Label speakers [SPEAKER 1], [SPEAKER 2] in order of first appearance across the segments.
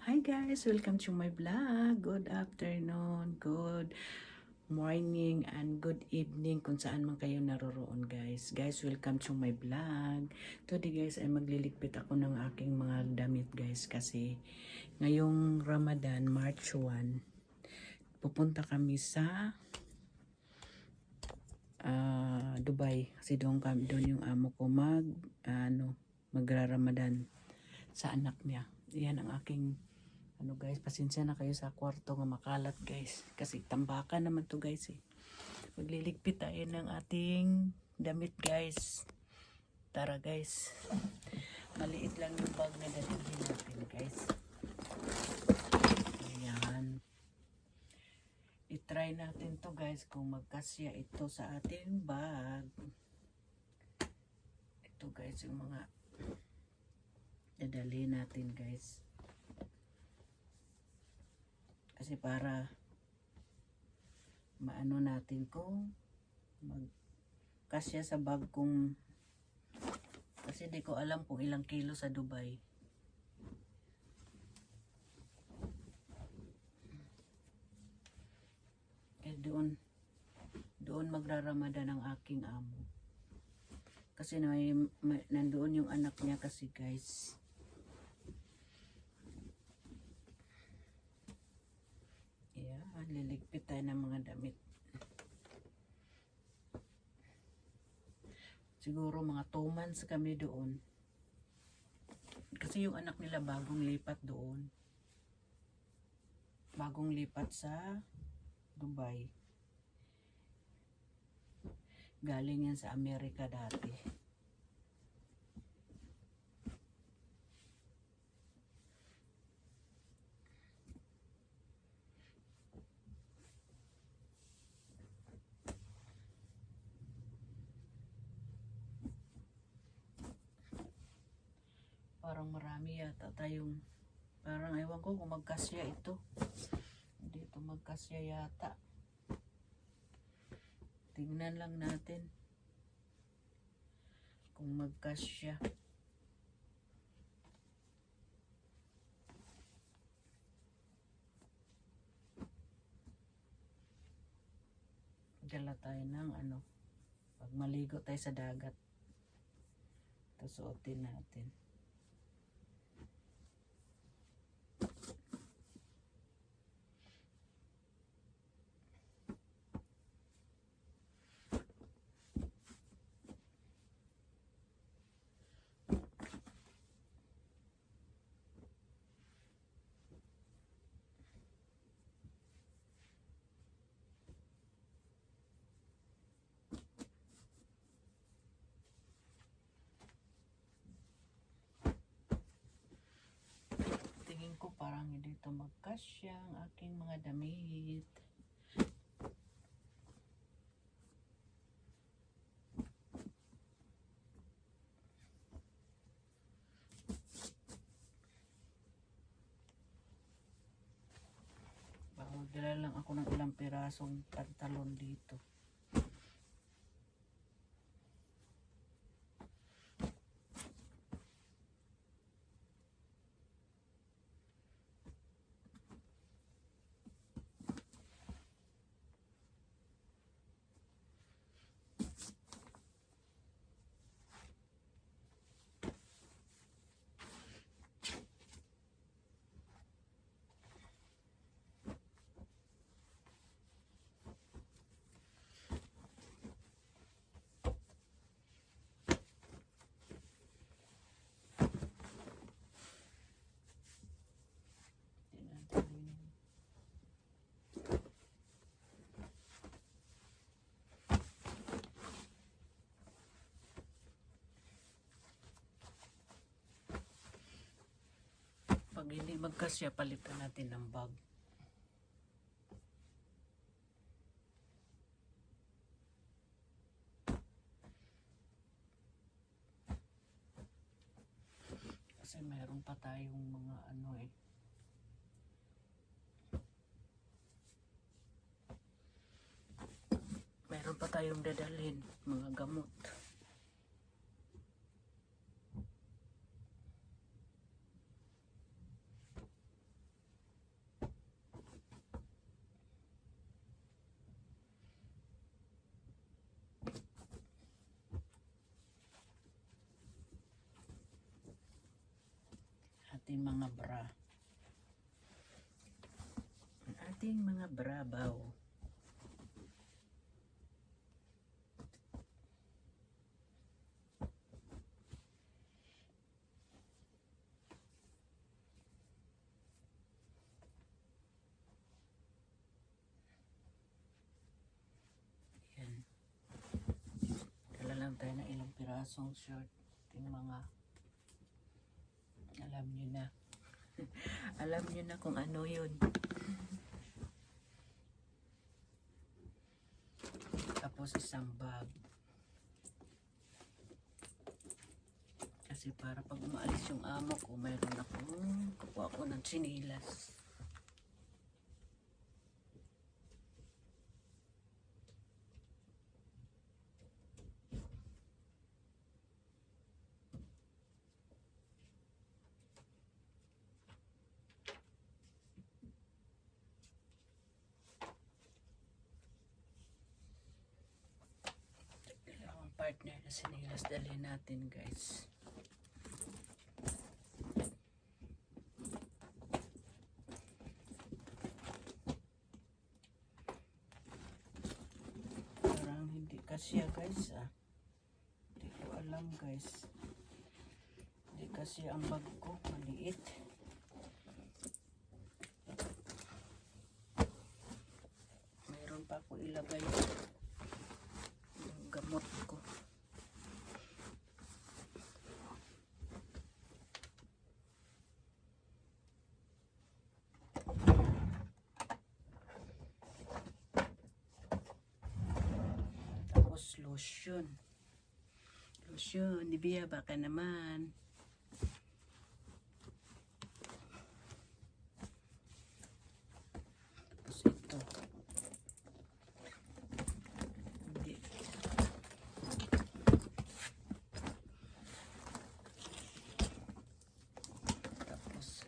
[SPEAKER 1] Hi guys, welcome to my vlog. Good afternoon, good morning, and good evening kung saan man kayo naroroon guys. Guys, welcome to my vlog. Today guys ay magliligpit ako ng aking mga damit guys kasi ngayong Ramadan, March 1, pupunta kami sa Dubai kasi doon yung amo ko magra-Ramadan sa anak niya. Yan ang aking guys, pasensya na kayo sa kwarto nga makalat guys. Kasi tambakan naman to guys eh. Magliligpit tayo ng ating damit guys. Tara guys. Maliit lang yung bag na dalhin natin guys. Ayan. I-try natin to guys kung magkasya ito sa ating bag. Ito guys yung mga dadalhin natin guys. Kasi para maano natin kung magkasya sa bag kung kasi di ko alam kung ilang kilo sa Dubai. Eh doon magra-Ramadan ang aking amo. Kasi nandoon yung anak niya kasi guys. Liligpit tayo ng mga damit. Siguro mga 2 months kami doon. Kasi yung anak nila bagong lipat doon. Bagong lipat sa Dubai. Galing yan sa Amerika dati. Parang marami yata tayong, parang ewan ko kung magkasya ito. Hindi ito magkasya yata. Tingnan lang natin kung magkasya. Dala tayo ng pag maligo tayo sa dagat. Ito suotin natin. Tingin ko parang hindi ito magkasya ang aking mga damit. Magdala lang ako ng ilang pirasong pantalon dito. Pag hindi magkasya, palitan natin ng bag. Kasi meron pa tayong mga meron pa tayong dadalhin, mga gamot. ating mga bra. Ang ating mga brabaw. Yan. Dala lang tayo ng ilang pirasong short. Ating mga alam nyo na. Alam nyo na kung ano yun. Tapos isang bag. Kasi para pag umaalis yung amo ko, mayroon akong kukuha ko ng tsinilas. Dalawang partner na sinilas dali natin, guys. Parang hindi kasya, guys, ah. Hindi ko alam, guys. Hindi kasi ang bag ko maliit. Mayroon pa ako ilagay yung gamot ko. Tapos lotion. Lotion, Nivea baka naman. Tapos ito. Hindi. Tapos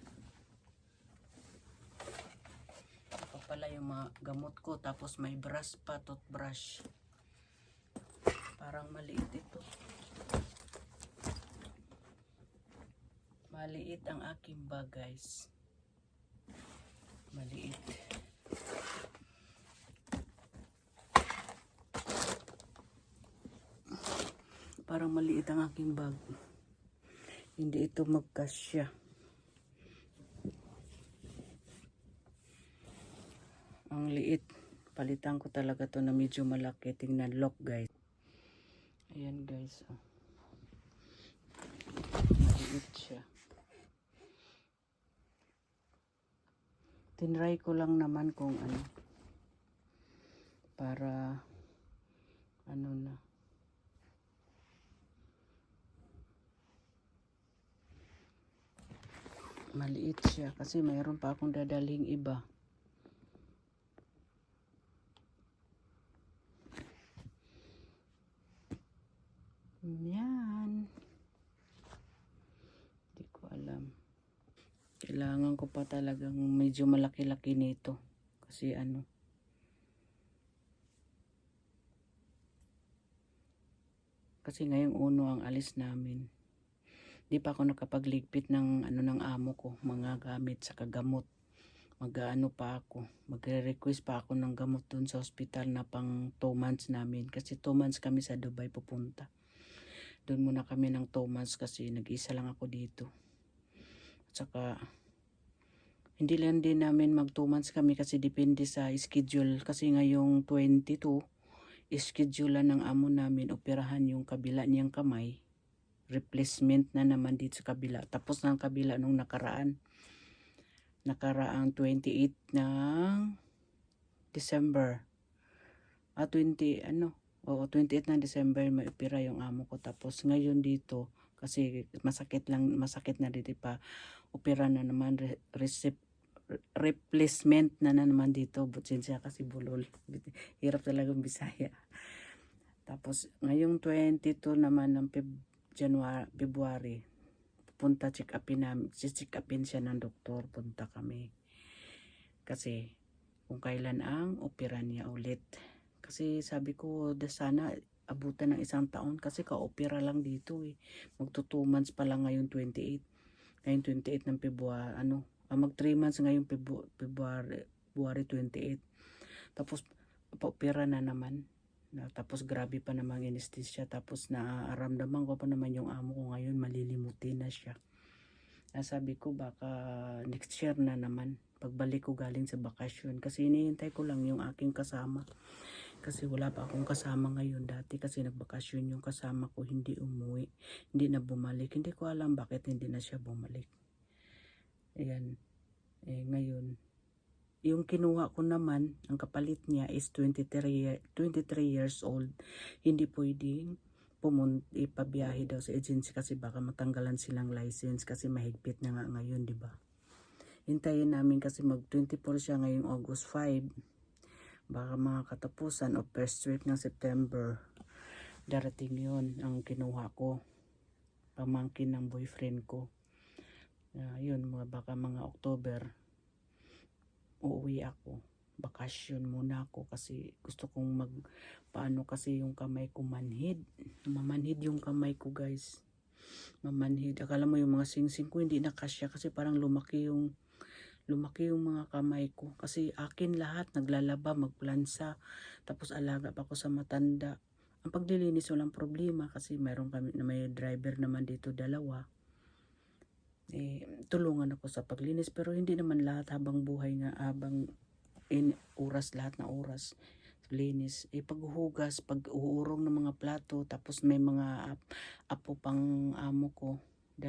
[SPEAKER 1] ito pala yung mga gamot ko. Tapos may brush pa, toothbrush. Parang maliit ito. Maliit ang aking bag, guys. Maliit. Parang maliit ang aking bag. Hindi ito magkasya. Ang liit. Palitan ko talaga to na medyo malaki. Tingnan, lock, guys. Ayan, guys. Oh. Maliit siya. Tinry ko lang naman kung ano. Para ano na. Maliit siya kasi mayroon pa akong dadalhin iba. Yan. Hindi ko alam. Kailangan ko pa talagang medyo malaki-laki nito. Kasi ano. Kasi ngayong uno ang alis namin. Di pa ako nakapagligpit ng ano ng amo ko. Mga gamit sa kagamot. Mag-ano pa ako. Magre-request pa ako ng gamot dun sa hospital na pang 2 months namin. Kasi 2 months kami sa Dubai pupunta. Doon muna kami ng 2 months kasi nag-isa lang ako dito. At saka, hindi lang din namin mag 2 months kami kasi depende sa schedule. Kasi ngayong 22, schedule ng amo namin, operahan yung kabila niyang kamay. Replacement na naman dito sa kabila. Tapos ng kabila nung nakaraang 28 ng December. 28 ng December may opera yung amo ko. Tapos ngayon dito, kasi masakit na dito pa, opera na naman, replacement na naman dito. Butsensya kasi bulol. Hirap talagang Bisaya. Tapos ngayong 22 naman ng February, punta check upin siya ng doktor. Punta kami. Kasi kung kailan ang opera niya ulit. Kasi sabi ko, sana abutan ng 1 taon kasi ka-opera lang dito eh. Magto 2 months pa lang ngayon 28. Ngayon 28 ng February, mag 3 months ngayong February 28. Tapos paopera na naman. Tapos grabe pa namang anesthesia. Tapos naaramdaman ko pa naman yung amo ko ngayon, malilimutin na siya. Sabi ko baka next year na naman, pagbalik ko galing sa bakasyon. Kasi hinihintay ko lang yung aking kasama. Kasi wala pa akong kasama ngayon. Dati kasi nagbakasyon yung kasama ko, hindi umuwi. Hindi na bumalik. Hindi ko alam bakit hindi na siya bumalik. Ayan. Ngayon, yung kinuha ko naman, ang kapalit niya is 23 years old. Hindi pwedeng ipabiyahe daw sa agency kasi baka matanggalan silang license kasi mahigpit na nga ngayon, di ba? Hintayin namin kasi mag 24 siya ngayong August 5. Baka mga katapusan o first week ng September, darating yun ang kinuha ko. Pamangkin ng boyfriend ko. Yun, baka mga October, uuwi ako. Bakasyon muna ako kasi gusto kong paano kasi yung kamay ko manhid. Mamanhid yung kamay ko, guys. Mamanhid. Akala mo yung mga singsing ko hindi nakasya kasi parang lumaki yung mga kamay ko. Kasi akin lahat, naglalaba, magplansa. Tapos alaga pa ako sa matanda. Ang paglilinis walang problema kasi may driver naman dito, 2. Tulungan ako sa paglinis pero hindi naman lahat habang buhay nga, lahat na oras linis. Paghuhugas, pag-uurong ng mga plato, tapos may mga apo pang amo ko, 2.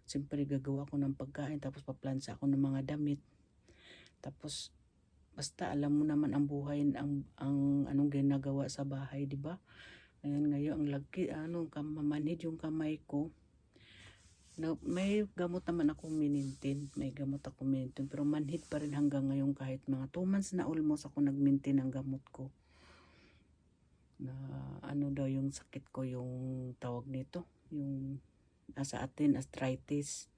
[SPEAKER 1] Siyempre gagawa ko ng pagkain, tapos paplansa ako ng mga damit. Tapos basta alam mo naman ang buhay, ang anong ginagawa sa bahay, di ba? Ayan, ngayon ang lagi, mamanhid yung kamay ko. May gamot naman akong minintin. Pero manhid pa rin hanggang ngayon kahit mga 2 months na almost ako nag-maintain ng gamot ko. Na daw yung sakit ko, yung tawag nito, yung sa atin arthritis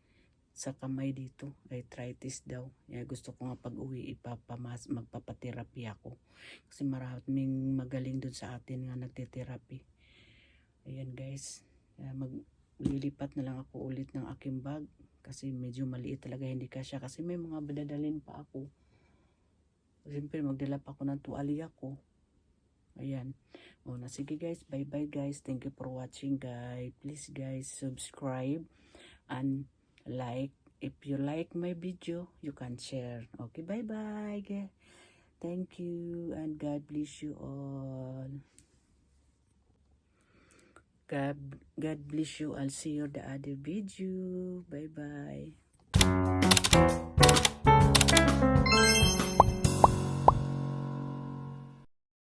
[SPEAKER 1] sa kamay dito, arthritis daw. Gusto ko nga pag-uwi magpapatherapy ako. Kasi maraming magaling dun sa atin nga nagte-therapy. Ayan, guys. Lilipat na lang ako ulit ng aking bag kasi medyo maliit talaga, hindi kasya kasi may mga dadalhin pa ako. Siyempre magdala pa ako ng tuwalya ko. Ayan. Sige guys, bye bye guys. Thank you for watching guys. Please guys, subscribe and like. If you like my video, you can share. Okay, bye bye. Thank you and God bless you all. God bless you. I'll see you the other video. Bye bye.